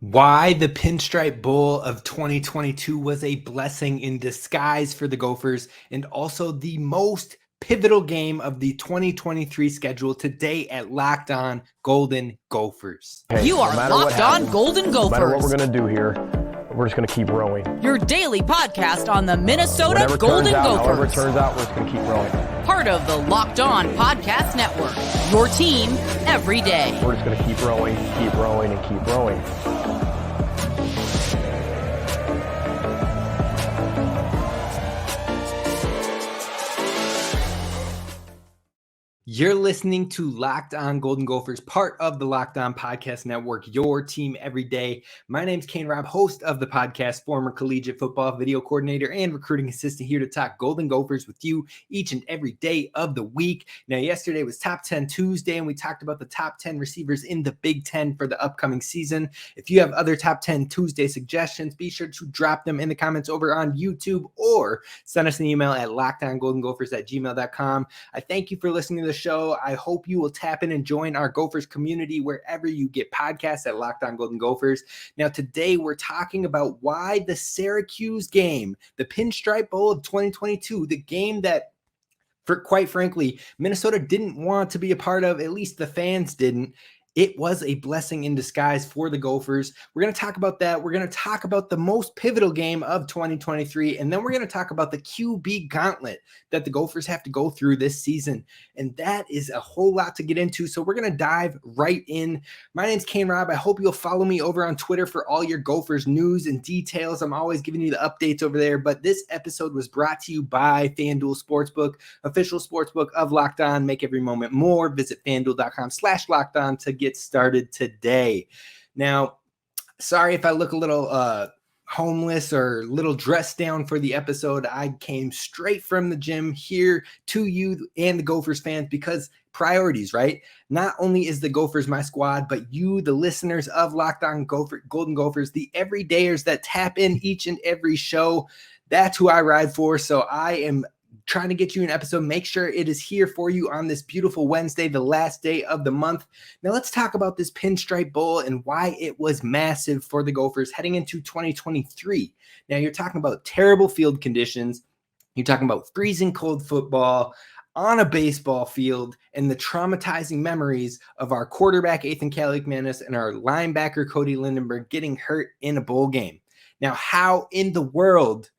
Why the Pinstripe Bowl of 2022 was a blessing in disguise for the Gophers, and also the most pivotal game of the 2023 schedule today at Locked On Golden Gophers. Hey, You are Locked On Golden No matter what we're Gophers, going to do here, we're just going to keep rowing. your daily podcast on the Minnesota Whatever Golden turns out, however it Gophers. turns out, we're just going to keep rowing. Part of the Locked On Podcast Network, your team every day. We're just going to keep rowing, and keep rowing. You're listening to Locked On Golden Gophers, part of the Locked On Podcast Network, your team every day. My name's Kane Rob, host of the podcast, former collegiate football video coordinator and recruiting assistant, here to talk Golden Gophers with you each and every day of the week. Now, yesterday was Top 10 Tuesday, and we talked about the top 10 receivers in the Big Ten for the upcoming season. If you have other Top 10 Tuesday suggestions, be sure to drop them in the comments over on YouTube or send us an email at lockedongoldengopers@gmail.com. I thank you for listening to the show. I hope you will tap in and join our Gophers community wherever you get podcasts at Locked On Golden Gophers. Now, today we're talking about why the Syracuse game, the Pinstripe Bowl of 2022, the game that, quite frankly, Minnesota didn't want to be a part of, at least the fans didn't. It was a blessing in disguise for the Gophers. We're going to talk about that. We're going to talk about the most pivotal game of 2023, and then we're going to talk about the QB gauntlet that the Gophers have to go through this season, and that is a whole lot to get into, so we're going to dive right in. My name's Kane Rob. I hope you'll follow me over on Twitter for all your Gophers news and details. I'm always giving you the updates over there, but this episode was brought to you by FanDuel Sportsbook, official sportsbook of Locked On. Make every moment more. Visit FanDuel.com/LockedOn to get started today. Now, sorry if I look a little homeless or a little dressed down for the episode. I came straight from the gym here to you and the Gophers fans because priorities, right? Not only is the Gophers my squad, but you, the listeners of Locked On Golden Gophers, the everydayers that tap in each and every show, that's who I ride for. So I am trying to get you an episode. Make sure it is here for you on this beautiful Wednesday, the last day of the month. Now let's talk about this Pinstripe Bowl and why it was massive for the Gophers heading into 2023. Now you're talking about terrible field conditions. You're talking about freezing cold football on a baseball field and the traumatizing memories of our quarterback, Ethan Kalikmanis, and our linebacker, Cody Lindenberg, getting hurt in a bowl game. Now, how in the world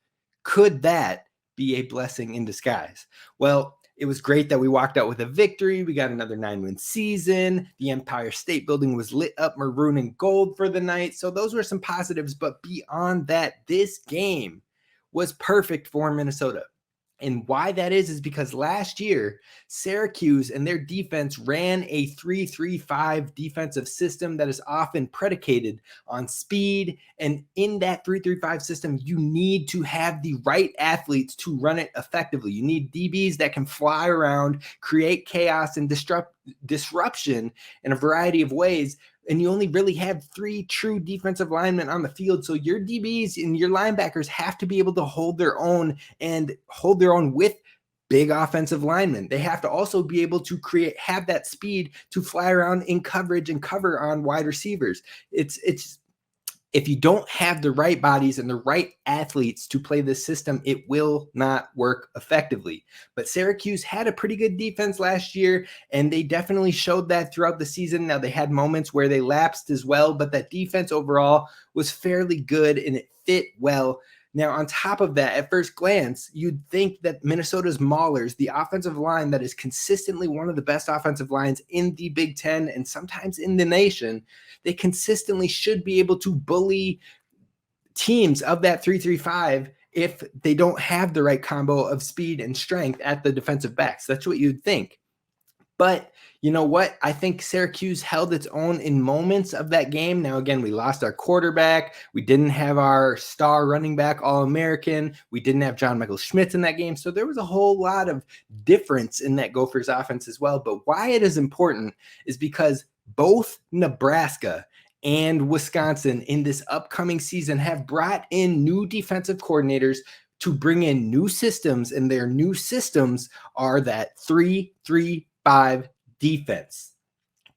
could that be a blessing in disguise? Well, it was great that we walked out with a victory. We got another 9-win season. The Empire State Building was lit up maroon and gold for the night. So those were some positives. But beyond that, this game was perfect for Minnesota. And why that is because last year, Syracuse and their defense ran a 3-3-5 defensive system that is often predicated on speed. And in that 3-3-5 system, you need to have the right athletes to run it effectively. You need DBs that can fly around, create chaos and disruption in a variety of ways. And you only really have 3 true defensive linemen on the field. So your DBs and your linebackers have to be able to hold their own and hold their own with big offensive linemen. They have to also be able to have that speed to fly around in coverage and cover on wide receivers. It's if you don't have the right bodies and the right athletes to play this system, it will not work effectively. But Syracuse had a pretty good defense last year, and they definitely showed that throughout the season. Now, they had moments where they lapsed as well, but that defense overall was fairly good, and it fit well. Now, on top of that, at first glance, you'd think that Minnesota's Maulers, the offensive line that is consistently one of the best offensive lines in the Big Ten and sometimes in the nation, they consistently should be able to bully teams of that 3-3-5 if they don't have the right combo of speed and strength at the defensive backs. That's what you'd think. But you know what? I think Syracuse held its own in moments of that game. Now, again, we lost our quarterback. We didn't have our star running back, All-American. We didn't have John Michael Schmitz in that game. So there was a whole lot of difference in that Gophers offense as well. But why it is important is because both Nebraska and Wisconsin in this upcoming season have brought in new defensive coordinators to bring in new systems, and their new systems are that 3-3-5 defense.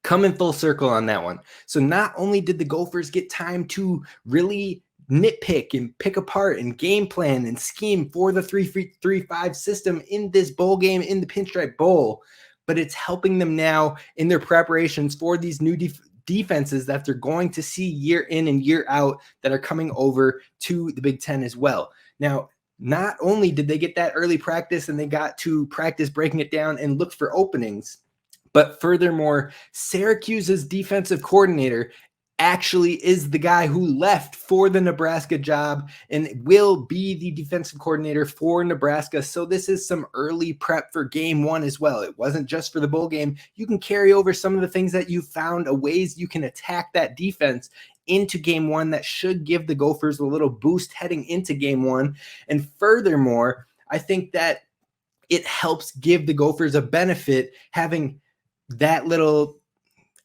coming full circle on that one. So not only did the Gophers get time to really nitpick and pick apart and game plan and scheme for the 3-3-5 system in this bowl game, in the Pinstripe Bowl, but it's helping them now in their preparations for these new defenses that they're going to see year in and year out that are coming over to the Big Ten as well. Now, not only did they get that early practice and they got to practice breaking it down and look for openings, but furthermore, Syracuse's defensive coordinator actually is the guy who left for the Nebraska job and will be the defensive coordinator for Nebraska. So this is some early prep for game one as well. It wasn't just for the bowl game. You can carry over some of the things that you found, ways you can attack that defense into game one that should give the Gophers a little boost heading into game one. And furthermore, I think that it helps give the Gophers a benefit having that little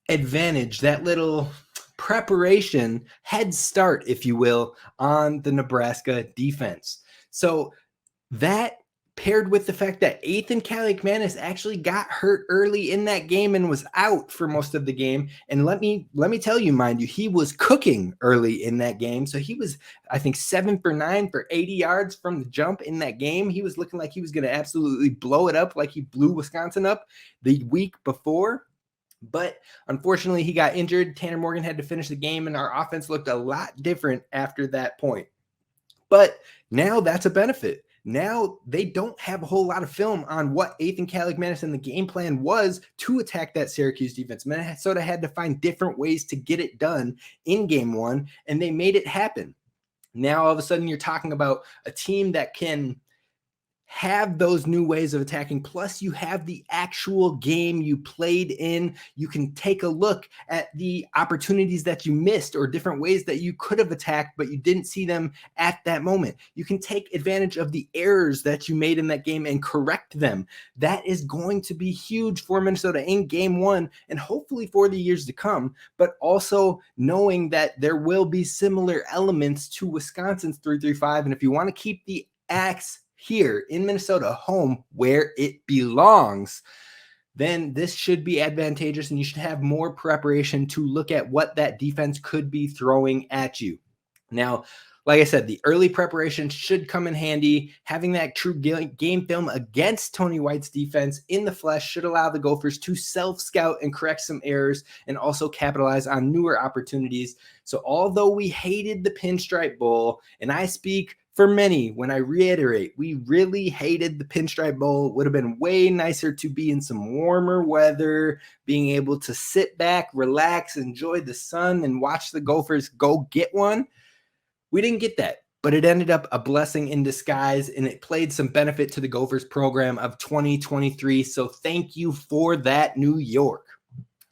advantage, that little preparation head start, if you will, on the Nebraska defense. So that paired with the fact that Ethan Kaliakmanis actually got hurt early in that game and was out for most of the game. And let me tell you, mind you, he was cooking early in that game. So he was, I think, 7 for 9 for 80 yards from the jump in that game. He was looking like he was going to absolutely blow it up like he blew Wisconsin up the week before. But unfortunately, he got injured. Tanner Morgan had to finish the game, and our offense looked a lot different after that point. But now that's a benefit. Now they don't have a whole lot of film on what Ethan Kaliakmanis and the game plan was to attack that Syracuse defense. Minnesota had to find different ways to get it done in game one, and they made it happen. Now, all of a sudden, you're talking about a team that can have those new ways of attacking, plus you have the actual game you played in. You can take a look at the opportunities that you missed or different ways that you could have attacked, but you didn't see them at that moment. You can take advantage of the errors that you made in that game and correct them. That is going to be huge for Minnesota in game one and hopefully for the years to come, but also knowing that there will be similar elements to Wisconsin's 3-3-5. And if you want to keep the axe here in Minnesota, home where it belongs, then this should be advantageous and you should have more preparation to look at what that defense could be throwing at you. Now, like I said, the early preparation should come in handy. Having that true game film against Tony White's defense in the flesh should allow the Gophers to self-scout and correct some errors and also capitalize on newer opportunities. So although we hated the Pinstripe Bowl, and I speak for many when I reiterate, we really hated the Pinstripe Bowl. It would have been way nicer to be in some warmer weather, being able to sit back, relax, enjoy the sun, and watch the Gophers go get one. We didn't get that, but it ended up a blessing in disguise, and it played some benefit to the Gophers program of 2023. So thank you for that, New York.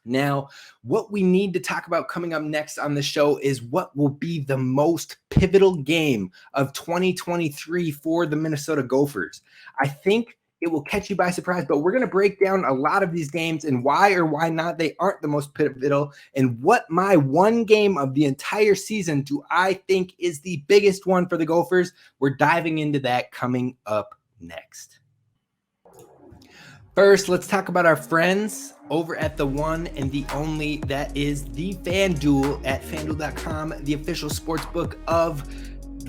Now, what we need to talk about coming up next on the show is what will be the most pivotal game of 2023 for the Minnesota Gophers. I think it will catch you by surprise, but we're going to break down a lot of these games and why or why not they aren't the most pivotal, and what my one game of the entire season do I think is the biggest one for the Gophers. We're diving into that coming up next. First, let's talk about our friends over at the one and the only, that is the FanDuel at FanDuel.com, the official sports book of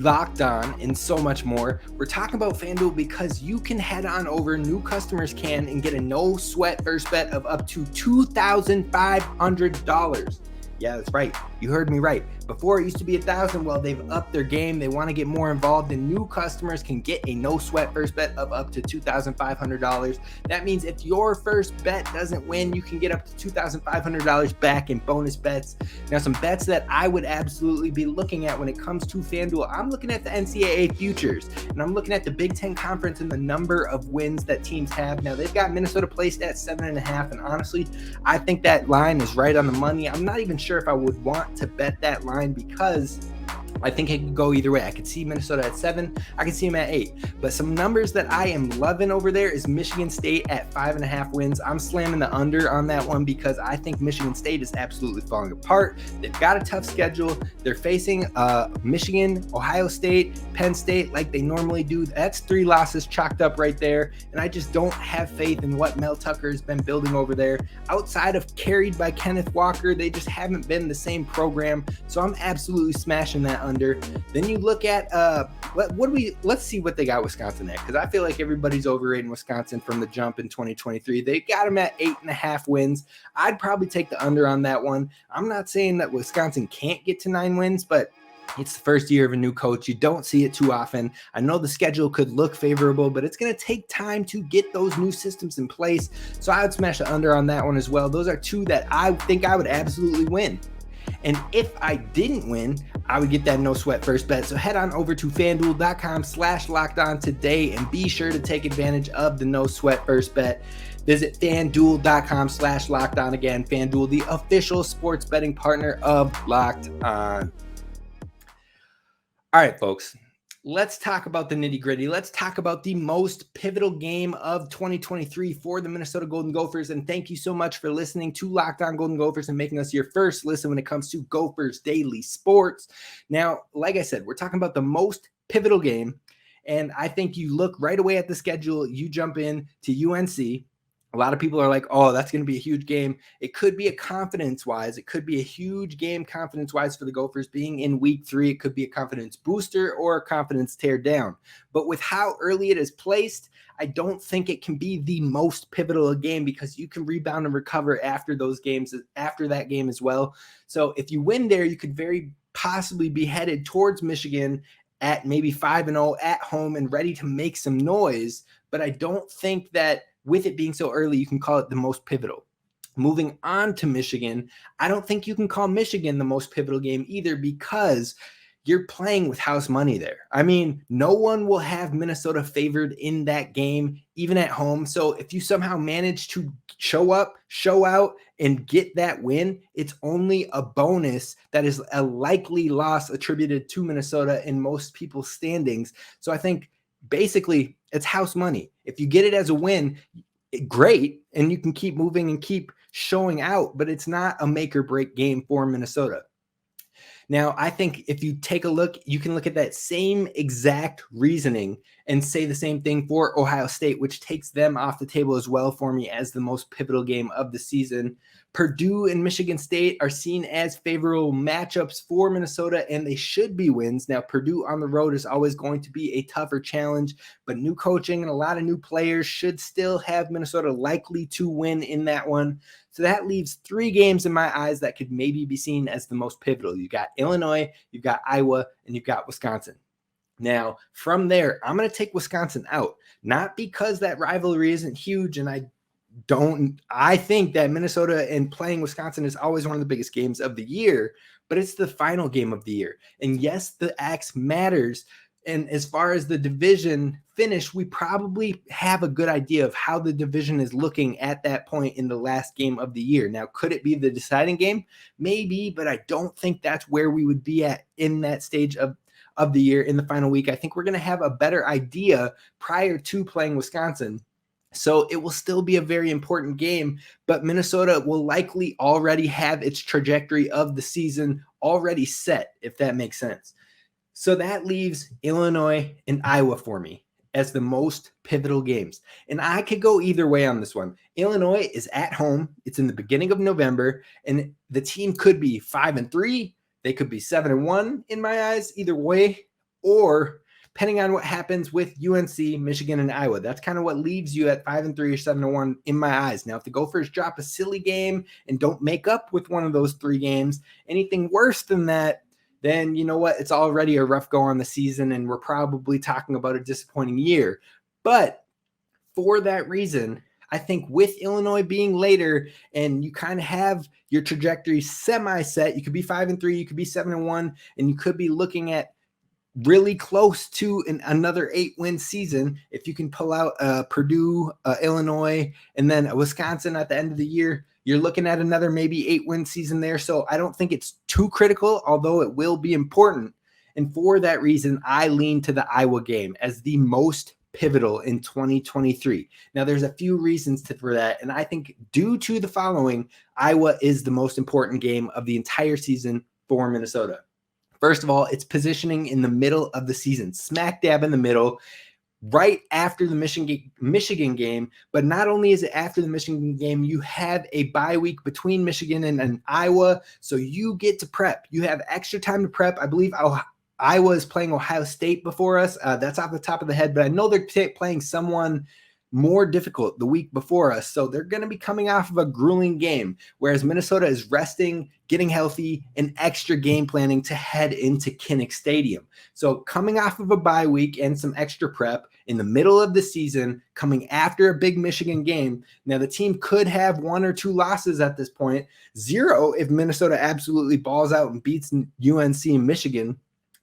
Locked On and so much more. We're talking about FanDuel because you can head on over, new customers can, and get a no sweat first bet of up to $2,500. Yeah, that's right. You heard me right. Before it used to be $1,000. Well, they've upped their game. They want to get more involved, and new customers can get a no sweat first bet of up to $2,500. That means if your first bet doesn't win, you can get up to $2,500 back in bonus bets. Now, some bets that I would absolutely be looking at when it comes to FanDuel, I'm looking at the NCAA futures, and I'm looking at the Big Ten Conference and the number of wins that teams have. Now, they've got Minnesota placed at 7.5, and honestly, I think that line is right on the money. I'm not even sure if I would want to bet that line because I think it could go either way. I could see Minnesota at 7. I could see them at 8. But some numbers that I am loving over there is Michigan State at 5.5 wins. I'm slamming the under on that one because I think Michigan State is absolutely falling apart. They've got a tough schedule. They're facing Michigan, Ohio State, Penn State like they normally do. That's 3 losses chalked up right there. And I just don't have faith in what Mel Tucker has been building over there. Outside of carried by Kenneth Walker, they just haven't been the same program. So I'm absolutely smashing that under. Then you look at let's see what they got Wisconsin at, because I feel like everybody's overrating Wisconsin from the jump in 2023. They got them at 8.5 wins. I'd probably take the under on that one. I'm not saying that Wisconsin can't get to 9 wins, but it's the first year of a new coach. You don't see it too often. I know the schedule could look favorable, but it's going to take time to get those new systems in place. So I would smash the under on that one as well. Those are 2 that I think I would absolutely win. And if I didn't win, I would get that no sweat first bet. So head on over to FanDuel.com/lockedon today and be sure to take advantage of the no sweat first bet. Visit FanDuel.com/lockedon. Again, FanDuel, the official sports betting partner of Locked On. All right, folks. Let's talk about the nitty gritty. Let's talk about the most pivotal game of 2023 for the Minnesota Golden Gophers. And thank you so much for listening to Locked On Golden Gophers and making us your first listen when it comes to Gophers Daily Sports. Now, like I said, we're talking about the most pivotal game. And I think you look right away at the schedule, you jump in to UNC. A lot of people are like, oh, that's going to be a huge game. It could be a confidence-wise. It could be a huge game confidence-wise for the Gophers being in week 3. It could be a confidence booster or a confidence tear down. But with how early it is placed, I don't think it can be the most pivotal game because you can rebound and recover after those games, after that game as well. So if you win there, you could very possibly be headed towards Michigan at maybe 5-0 at home and ready to make some noise. But I don't think that with it being so early, you can call it the most pivotal. Moving on to Michigan, I don't think you can call Michigan the most pivotal game either because you're playing with house money there. I mean, no one will have Minnesota favored in that game, even at home. So if you somehow manage to show up, show out, and get that win, it's only a bonus that is a likely loss attributed to Minnesota in most people's standings. So I think basically it's house money. If you get it as a win, great, and you can keep moving and keep showing out, but it's not a make or break game for Minnesota. Now, I think if you take a look, you can look at that same exact reasoning and say the same thing for Ohio State, which takes them off the table as well for me as the most pivotal game of the season. Purdue and Michigan State are seen as favorable matchups for Minnesota, and they should be wins. Now, Purdue on the road is always going to be a tougher challenge, but new coaching and a lot of new players should still have Minnesota likely to win in that one. So that leaves 3 games in my eyes that could maybe be seen as the most pivotal. You've got Illinois, you've got Iowa, and you've got Wisconsin. Now, from there, I'm going to take Wisconsin out, not because that rivalry isn't huge, and I think that Minnesota and playing Wisconsin is always one of the biggest games of the year, but it's the final game of the year. And yes, the X matters. And as far as the division finish, we probably have a good idea of how the division is looking at that point in the last game of the year. Now, could it be the deciding game? Maybe, but I don't think that's where we would be at in that stage of the year in the final week. I think we're going to have a better idea prior to playing Wisconsin. So it will still be a very important game, but Minnesota will likely already have its trajectory of the season already set, if that makes sense. So that leaves Illinois and Iowa for me as the most pivotal games. And I could go either way on this one. Illinois is at home. It's in the beginning of November, and the team could be 5-3. They could be 7-1 in my eyes, either way, or depending on what happens with UNC, Michigan, and Iowa. That's kind of what leaves you at 5-3 or 7-1 in my eyes. Now, if the Gophers drop a silly game and don't make up with one of those 3 games, anything worse than that, then you know what? It's already a rough go on the season, and we're probably talking about a disappointing year. But for that reason, I think with Illinois being later and you kind of have your trajectory semi-set, you could be 5-3, you could be 7-1, and you could be looking at really close to another 8-win season if you can pull out Purdue, Illinois, and then Wisconsin at the end of the year. You're looking at another maybe 8-win season there. So I don't think it's too critical, although it will be important. And for that reason, I lean to the Iowa game as the most pivotal in 2023. Now, there's a few reasons for that. And I think due to the following, Iowa is the most important game of the entire season for Minnesota. First of all, it's positioning in the middle of the season, smack dab in the middle, right after the Michigan game. But not only is it after the Michigan game, you have a bye week between Michigan and Iowa. So you get to prep. You have extra time to prep. I believe Iowa is playing Ohio State before us. That's off the top of the head, but I know they're playing someone more difficult the week before us. So they're going to be coming off of a grueling game, whereas Minnesota is resting, getting healthy, and extra game planning to head into Kinnick Stadium. So coming off of a bye week and some extra prep in the middle of the season, coming after a big Michigan game. Now the team could have 1 or 2 losses at this point, 0 if Minnesota absolutely balls out and beats UNC and Michigan.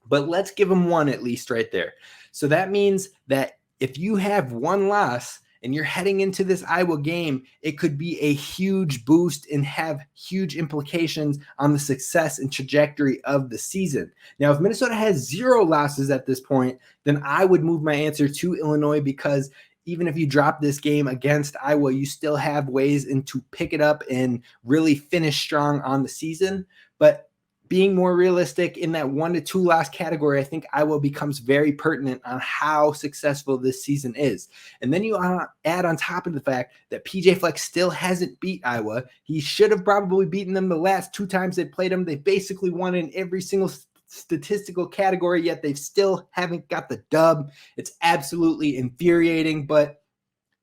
But let's give them 1 at least right there. So that means that if you have 1 loss and you're heading into this Iowa game, it could be a huge boost and have huge implications on the success and trajectory of the season. Now, if Minnesota has 0 losses at this point, then I would move my answer to Illinois, because even if you drop this game against Iowa, you still have ways to pick it up and really finish strong on the season. But being more realistic in that 1 to 2 loss category, I think Iowa becomes very pertinent on how successful this season is. And then you add on top of the fact that PJ Fleck still hasn't beat Iowa. He should have probably beaten them the last 2 times they played them. They basically won in every single statistical category, yet they still haven't got the dub. It's absolutely infuriating, but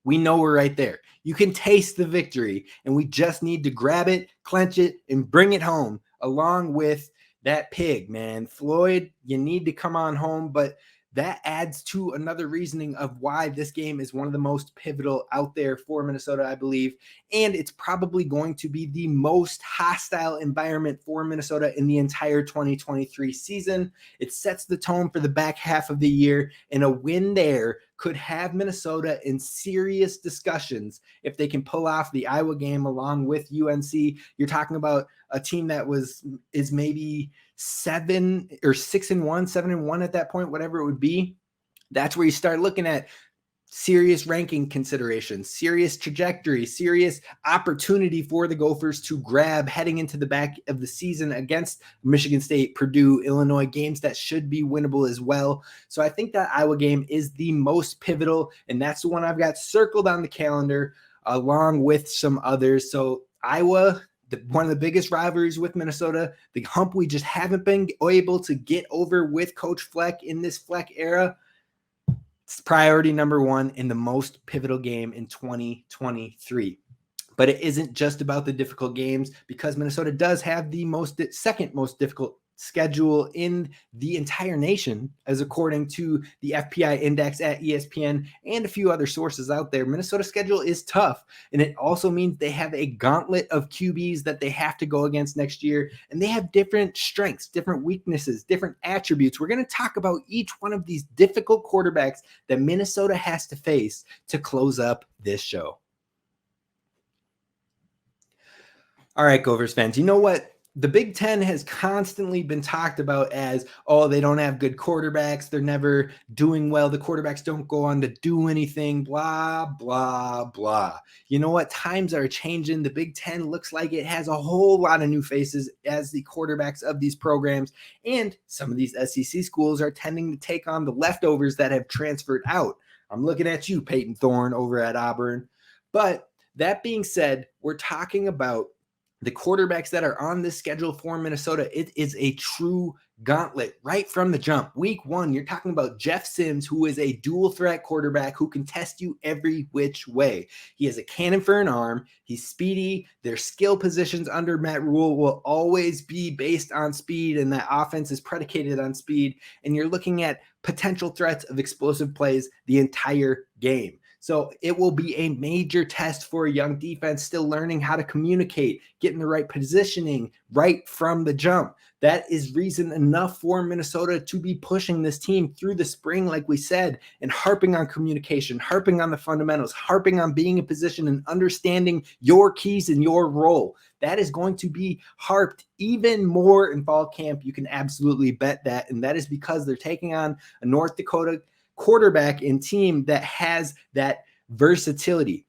we know we're right there. You can taste the victory, and we just need to grab it, clench it, and bring it home. Along with that pig, man. Floyd, you need to come on home, but that adds to another reasoning of why this game is one of the most pivotal out there for Minnesota, I believe. And it's probably going to be the most hostile environment for Minnesota in the entire 2023 season. It sets the tone for the back half of the year, and a win there could have Minnesota in serious discussions if they can pull off the Iowa game along with UNC. You're talking about a team that is maybe 6-1, 7-1 at that point, whatever it would be. That's where you start looking at serious ranking considerations, serious trajectory, serious opportunity for the Gophers to grab heading into the back of the season against Michigan State, Purdue, Illinois, games that should be winnable as well. So I think that Iowa game is the most pivotal, and that's the one I've got circled on the calendar along with some others. So Iowa, one of the biggest rivalries with Minnesota, the hump we just haven't been able to get over with Coach Fleck in this Fleck era. It's priority number 1 in the most pivotal game in 2023. But it isn't just about the difficult games, because Minnesota does have the second most difficult schedule in the entire nation, as according to the FPI index at ESPN and a few other sources out there. Minnesota's schedule is tough, and it also means they have a gauntlet of QBs that they have to go against next year, and they have different strengths, different weaknesses, different attributes. We're going to talk about each one of these difficult quarterbacks that Minnesota has to face to close up this show. All right, Gophers fans, you know what? The Big Ten has constantly been talked about as, oh, they don't have good quarterbacks. They're never doing well. The quarterbacks don't go on to do anything, blah, blah, blah. You know what? Times are changing. The Big Ten looks like it has a whole lot of new faces as the quarterbacks of these programs. And some of these SEC schools are tending to take on the leftovers that have transferred out. I'm looking at you, Peyton Thorne, over at Auburn. But that being said, we're talking about the quarterbacks that are on this schedule for Minnesota. It is a true gauntlet right from the jump. Week 1, you're talking about Jeff Sims, who is a dual threat quarterback who can test you every which way. He has a cannon for an arm. He's speedy. Their skill positions under Matt Rule will always be based on speed, and that offense is predicated on speed. And you're looking at potential threats of explosive plays the entire game. So it will be a major test for a young defense still learning how to communicate, getting the right positioning right from the jump. That is reason enough for Minnesota to be pushing this team through the spring, like we said, and harping on communication, harping on the fundamentals, harping on being in position and understanding your keys and your role. That is going to be harped even more in fall camp. You can absolutely bet that. And that is because they're taking on a North Dakota quarterback and team that has that versatility.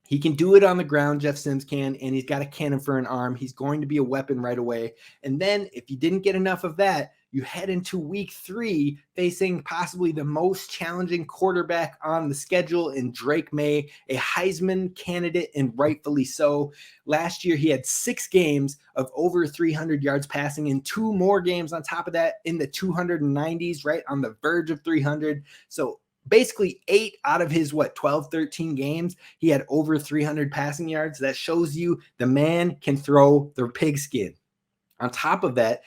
He can do it on the ground, Jeff Sims can, and he's got a cannon for an arm. He's going to be a weapon right away. And then if you didn't get enough of that, you head into week 3 facing possibly the most challenging quarterback on the schedule in Drake May, a Heisman candidate, and rightfully so. Last year, he had 6 games of over 300 yards passing and 2 more games on top of that in the 290s, right on the verge of 300. So basically 8 out of his 12, 13 games, he had over 300 passing yards. That shows you the man can throw the pigskin. On top of that,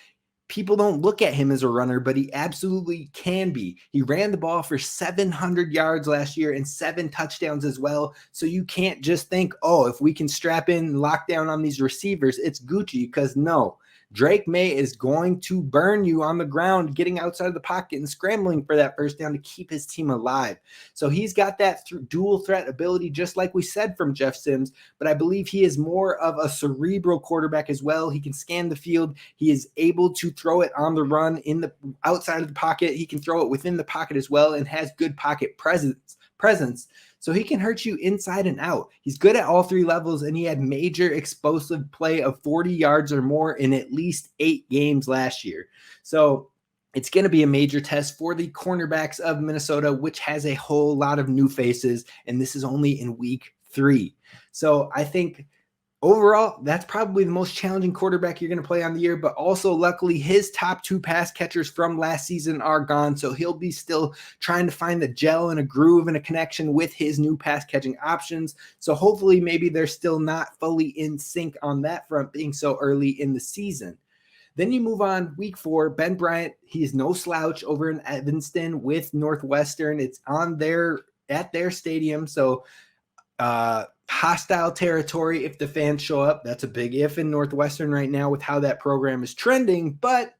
people don't look at him as a runner, but he absolutely can be. He ran the ball for 700 yards last year and 7 touchdowns as well. So you can't just think, oh, if we can strap in and lock down on these receivers, it's Gucci, because no. Drake May is going to burn you on the ground, getting outside of the pocket and scrambling for that first down to keep his team alive. So he's got that dual threat ability, just like we said from Jeff Sims, but I believe he is more of a cerebral quarterback as well. He can scan the field. He is able to throw it on the run in the outside of the pocket. He can throw it within the pocket as well and has good pocket presence. So he can hurt you inside and out. He's good at all 3 levels, and he had major explosive play of 40 yards or more in at least 8 games last year. So it's going to be a major test for the cornerbacks of Minnesota, which has a whole lot of new faces, and this is only in week 3. So I think overall, that's probably the most challenging quarterback you're going to play on the year, but also luckily his top 2 pass catchers from last season are gone. So he'll be still trying to find the gel and a groove and a connection with his new pass catching options. So hopefully maybe they're still not fully in sync on that front being so early in the season. Then you move on week 4, Ben Bryant, he is no slouch over in Evanston with Northwestern. It's at their stadium. So, hostile territory if the fans show up. That's a big if in Northwestern right now with how that program is trending, but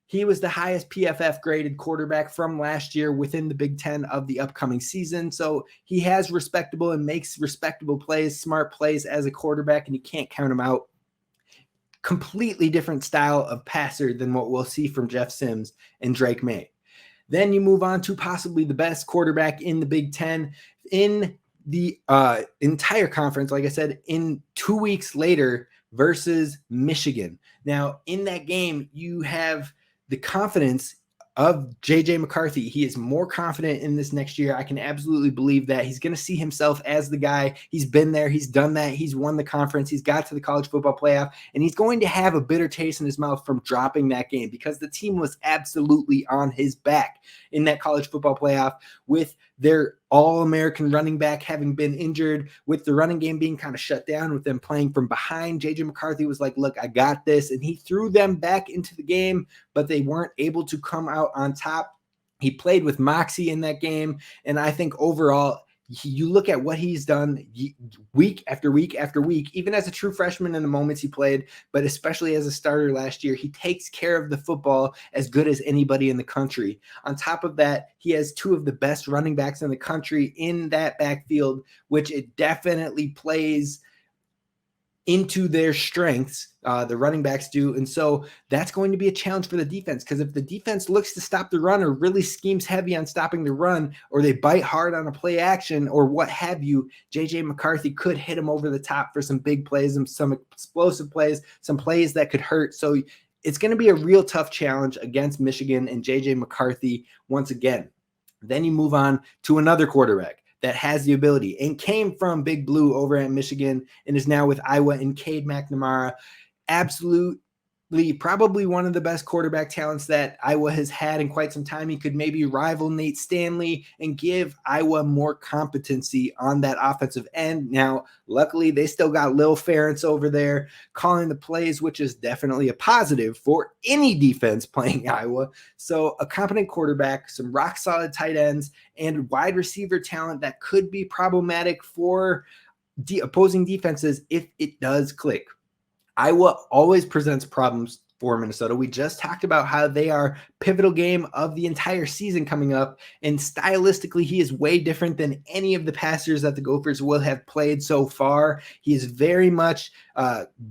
he was the highest PFF graded quarterback from last year within the Big Ten of the upcoming season. So he has respectable and makes respectable plays, smart plays as a quarterback, and you can't count him out. Completely different style of passer than what we'll see from Jeff Sims and Drake May. Then you move on to possibly the best quarterback in the Big Ten in the entire conference, like I said, in 2 weeks later versus Michigan. Now, in that game, you have the confidence of JJ McCarthy. He is more confident in this next year. I can absolutely believe that. He's going to see himself as the guy. He's been there. He's done that. He's won the conference. He's got to the college football playoff, and he's going to have a bitter taste in his mouth from dropping that game because the team was absolutely on his back in that college football playoff with their all-American running back having been injured, with the running game being kind of shut down, with them playing from behind. JJ McCarthy was like, look, I got this. And he threw them back into the game, but they weren't able to come out on top. He played with moxie in that game. And I think overall, you look at what he's done week after week after week, even as a true freshman in the moments he played, but especially as a starter last year, he takes care of the football as good as anybody in the country. On top of that, he has 2 of the best running backs in the country in that backfield, which it definitely plays into their strengths, the running backs do. And so that's going to be a challenge for the defense, because if the defense looks to stop the run or really schemes heavy on stopping the run, or they bite hard on a play action or what have you, JJ McCarthy could hit him over the top for some big plays and some explosive plays, some plays that could hurt. So it's going to be a real tough challenge against Michigan and JJ McCarthy once again. Then you move on to another quarterback that has the ability and came from Big Blue over at Michigan and is now with Iowa, and Cade McNamara. Absolute probably one of the best quarterback talents that Iowa has had in quite some time. He could maybe rival Nate Stanley and give Iowa more competency on that offensive end. Now, luckily, they still got Lil Ferentz over there calling the plays, which is definitely a positive for any defense playing Iowa. So a competent quarterback, some rock-solid tight ends, and wide receiver talent that could be problematic for opposing defenses if it does click. Iowa always presents problems for Minnesota. We just talked about how they are pivotal game of the entire season coming up, and stylistically, he is way different than any of the passers that the Gophers will have played so far. He is very much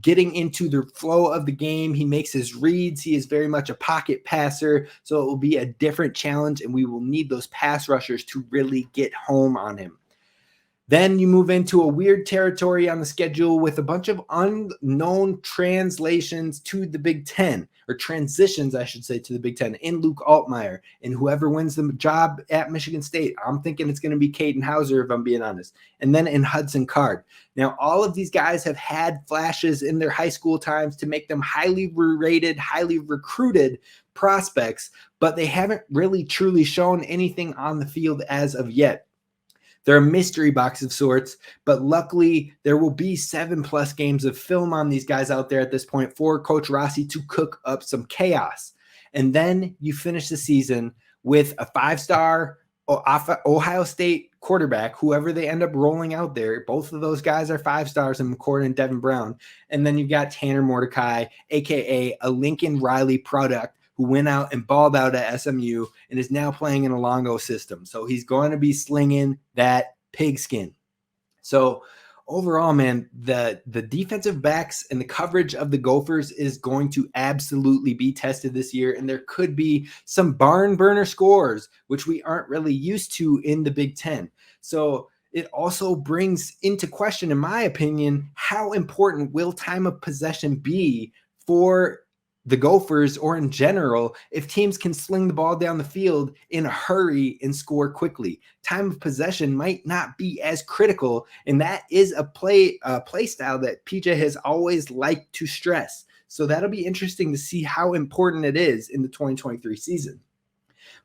getting into the flow of the game. He makes his reads. He is very much a pocket passer, so it will be a different challenge, and we will need those pass rushers to really get home on him. Then you move into a weird territory on the schedule with a bunch of unknown translations to the Big Ten, or transitions, I should say, to the Big Ten, in Luke Altmaier. And whoever wins the job at Michigan State, I'm thinking it's going to be Caden Hauser, if I'm being honest. And then in Hudson Card. Now, all of these guys have had flashes in their high school times to make them highly rated, highly recruited prospects, but they haven't really truly shown anything on the field as of yet. They're a mystery box of sorts, but luckily there will be 7+ games of film on these guys out there at this point for Coach Rossi to cook up some chaos. And then you finish the season with a 5-star Ohio State quarterback, whoever they end up rolling out there. Both of those guys are 5-stars in McCord and Devin Brown. And then you've got Tanner Mordecai, a.k.a. a Lincoln Riley product, who went out and balled out at SMU and is now playing in a Longo system. So he's going to be slinging that pigskin. So overall, man, the defensive backs and the coverage of the Gophers is going to absolutely be tested this year. And there could be some barn burner scores, which we aren't really used to in the Big Ten. So it also brings into question, in my opinion, how important will time of possession be for the Gophers, or in general, if teams can sling the ball down the field in a hurry and score quickly. Time of possession might not be as critical, and that is a play style that PJ has always liked to stress. So that'll be interesting to see how important it is in the 2023 season.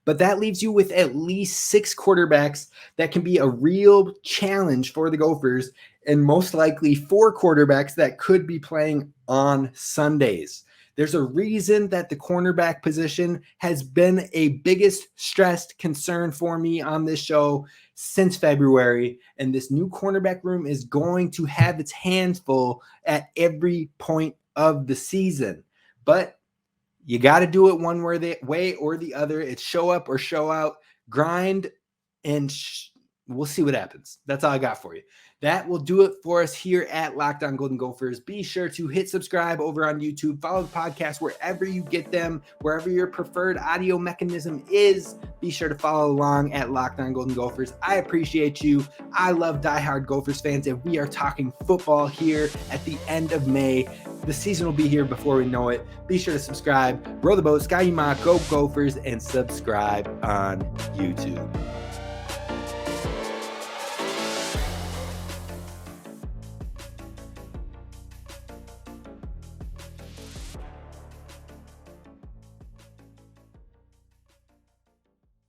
But that leaves you with at least 6 quarterbacks that can be a real challenge for the Gophers, and most likely 4 quarterbacks that could be playing on Sundays. There's a reason that the cornerback position has been a biggest stressed concern for me on this show since February, and this new cornerback room is going to have its hands full at every point of the season. But you got to do it one way or the other. It's show up or show out, grind, and we'll see what happens. That's all I got for you. That will do it for us here at Locked On Golden Gophers. Be sure to hit subscribe over on YouTube. Follow the podcast wherever you get them, wherever your preferred audio mechanism is. Be sure to follow along at Locked On Golden Gophers. I appreciate you. I love diehard Gophers fans, and we are talking football here at the end of May. The season will be here before we know it. Be sure to subscribe, row the boat, Sky Yuma, go Gophers, and subscribe on YouTube.